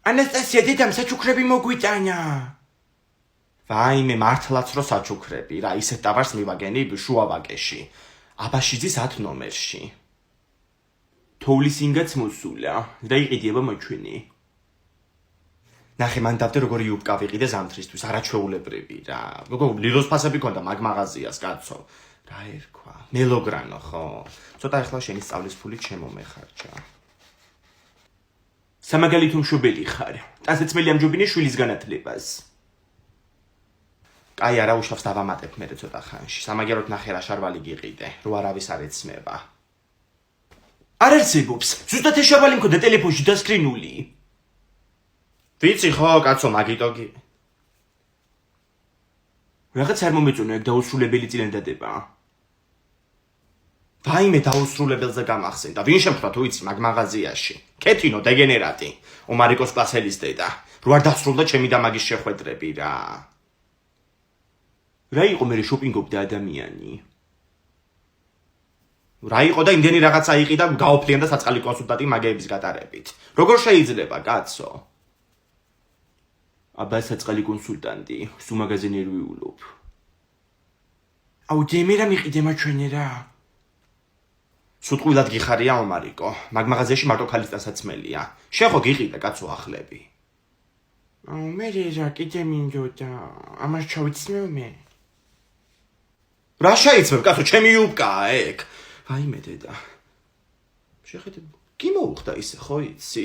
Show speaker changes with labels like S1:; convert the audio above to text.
S1: ანასტასია დედამ საჩუქრები მოგვიტანა. ვაიმე, მართლაც რო საჩუქრები, რა ისეთ ტავარს მივაგენი შუა ვაკეში. აბაშიძის 10 ნომერში. თოვლის ინგაც მოსულა, და იყიდება მოჩვენი. ნახე, მან დავდე როგორი იუბკა ვიყიდე ზამთრისთვის, არაჩვეულებრივი რა. ლილოს ფასები ქონდა მაგ მაღაზიას, კაცო. რა ერქვა? მელოგრანო, ხო? ცოტა ახლა შენი სწავლის ფული ჩემო მეხარჯა. სამაგალითო მშობელი ხარ. ტანსაცმელი ამჯობინე შვილის განათლებას. კაი, არა უშავს დავამატებ მერე ცოტა ხანში. სამაგეროთ ნახე რა შარვალი გიყიდე, რო არავის არ ეცმება. არ არსებობს. ზუსტად ეს შარვალი მქონდა ტელეფონში დასკრინული. ვიცი ხო, კაცო, მაგიტო კი. რაღაც არ მომეწონა ეგ დაუსრულებელი წინადადება. ვაიმე, დაუსრულებელზე გამახსენდა. ვინ შემთხვევა თუ იცი მაგ მაღაზიაში? კეთინო დეგენერატი, ომარიკოს კლასელის დედა. რო არ დასრულდა ჩემი და მაგის შეხვედრები რა. რა იყო მე შოპინგობდა ადამიანი? რა იყო და იმდენი რაღაცა იყიდა გაოფლიან და საწყალი კონსულტანტი მაგეების გატარებით. როგორ შეიძლება, კაცო? აბა საწყალი კონსულტანტი, სულ მაგაზე ნერვიულობ. აუ დემე რა მიყიდე მაჩვენე რა. სუტყვილად გიხარია ომარიკო, მაგ მაღაზიაში მარტო ქალის დასაცმელია. შენ ხო გიყიდა კაცო ახლები. აუ მე რა კიდე მინდოდა, ამას ჩავიცმევ მე. რა შეიცმევ, კაცო, ჩემი იუბკაა ეგ. ვაიმე დედა. შეხედე, კი მოუხდა ისე, ხო იცი?